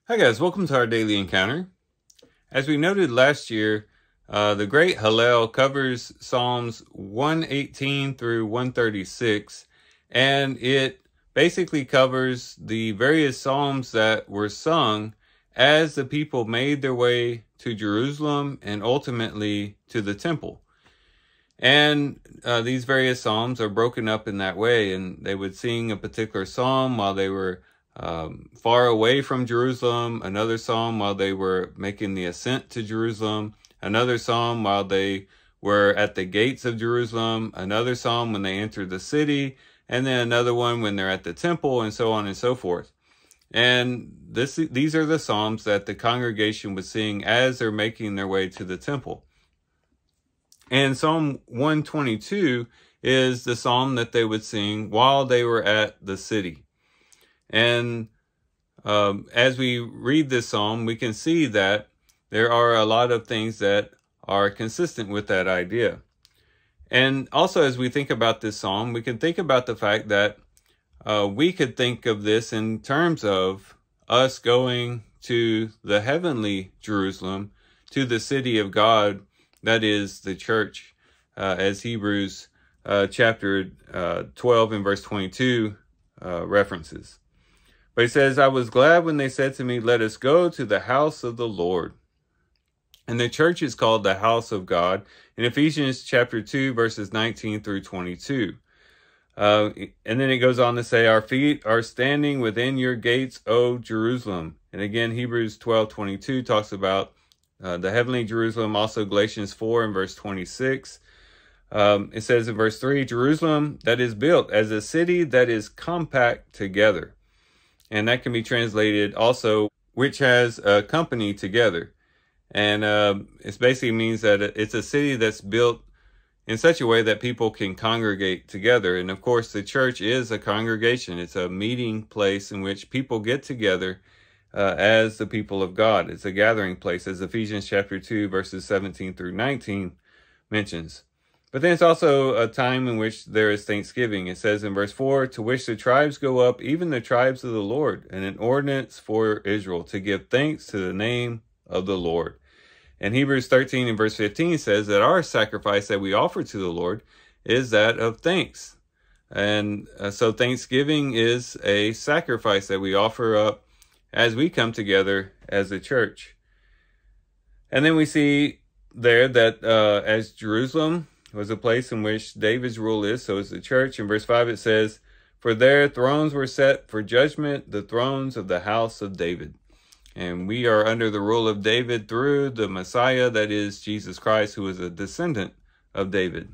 Hi guys, welcome to our daily encounter. As we noted last year, the Great Hallel covers Psalms 118 through 136, and it basically covers the various psalms that were sung as the people made their way to Jerusalem and ultimately to the temple. And these various psalms are broken up in that way, and they would sing a particular psalm while they were far away from Jerusalem, another psalm while they were making the ascent to Jerusalem, another psalm while they were at the gates of Jerusalem, another psalm when they entered the city, and then another one when they're at the temple, and so on and so forth. And these are the psalms that the congregation would sing as they're making their way to the temple. And Psalm 122 is the psalm that they would sing while they were at the city. And as we read this psalm, we can see that there are a lot of things that are consistent with that idea. And also, as we think about this psalm, we can think about the fact that we could think of this in terms of us going to the heavenly Jerusalem, to the city of God, that is the church, as Hebrews chapter 12 and verse 22 references. But he says, I was glad when they said to me, let us go to the house of the Lord. And the church is called the house of God in Ephesians chapter 2, verses 19 through 22. And then it goes on to say, our feet are standing within your gates, O Jerusalem. And again, Hebrews 12:22 talks about the heavenly Jerusalem. Also Galatians 4 and verse 26. It says in verse 3, Jerusalem that is built as a city that is compact together. And that can be translated also, which has a company together. And it basically means that it's a city that's built in such a way that people can congregate together. And of course, the church is a congregation. It's a meeting place in which people get together as the people of God. It's a gathering place, as Ephesians chapter 2, verses 17 through 19 mentions. But then it's also a time in which there is thanksgiving. It says in verse 4, to which the tribes go up, even the tribes of the Lord, and an ordinance for Israel, to give thanks to the name of the Lord. And Hebrews 13 and verse 15 says that our sacrifice that we offer to the Lord is that of thanks. And so thanksgiving is a sacrifice that we offer up as we come together as a church. And then we see there that as Jerusalem was a place in which David's rule is, so is the church. In verse 5 it says, for there thrones were set for judgment, the thrones of the house of David. And we are under the rule of David through the Messiah, that is Jesus Christ, who is a descendant of David.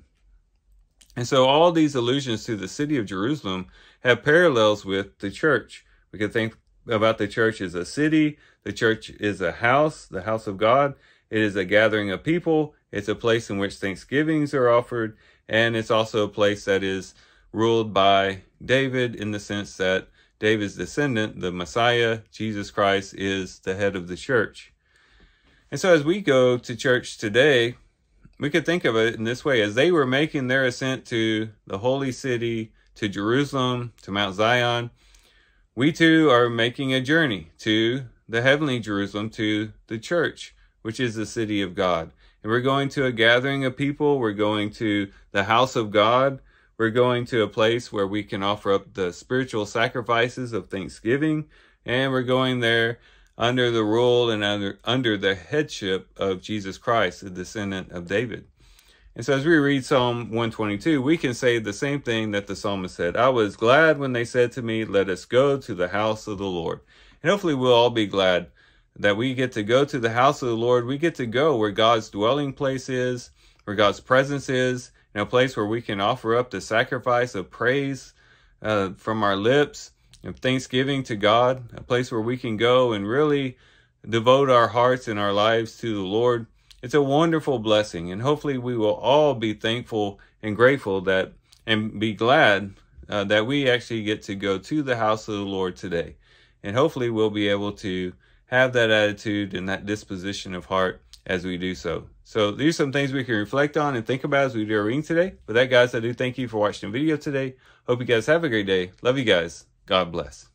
And so all these allusions to the city of Jerusalem have parallels with the church. We can think about the church as a city. The church is a house, the house of God. It is a gathering of people. It's a place in which thanksgivings are offered. And it's also a place that is ruled by David, in the sense that David's descendant, the Messiah, Jesus Christ, is the head of the church. And so as we go to church today, we could think of it in this way. As they were making their ascent to the holy city, to Jerusalem, to Mount Zion, we too are making a journey to the heavenly Jerusalem, to the church, which is the city of God. And we're going to a gathering of people. We're going to the house of God. We're going to a place where we can offer up the spiritual sacrifices of thanksgiving. And we're going there under the rule and under the headship of Jesus Christ, the descendant of David. And so as we read Psalm 122, we can say the same thing that the psalmist said. I was glad when they said to me, let us go to the house of the Lord. And hopefully we'll all be glad that we get to go to the house of the Lord. We get to go where God's dwelling place is, where God's presence is, in a place where we can offer up the sacrifice of praise from our lips, of thanksgiving to God, a place where we can go and really devote our hearts and our lives to the Lord. It's a wonderful blessing, and hopefully we will all be thankful and grateful that, and be glad that we actually get to go to the house of the Lord today. And hopefully we'll be able to have that attitude and that disposition of heart as we do so. So these are some things we can reflect on and think about as we do our reading today. With that, guys, I do thank you for watching the video today. Hope you guys have a great day. Love you guys. God bless.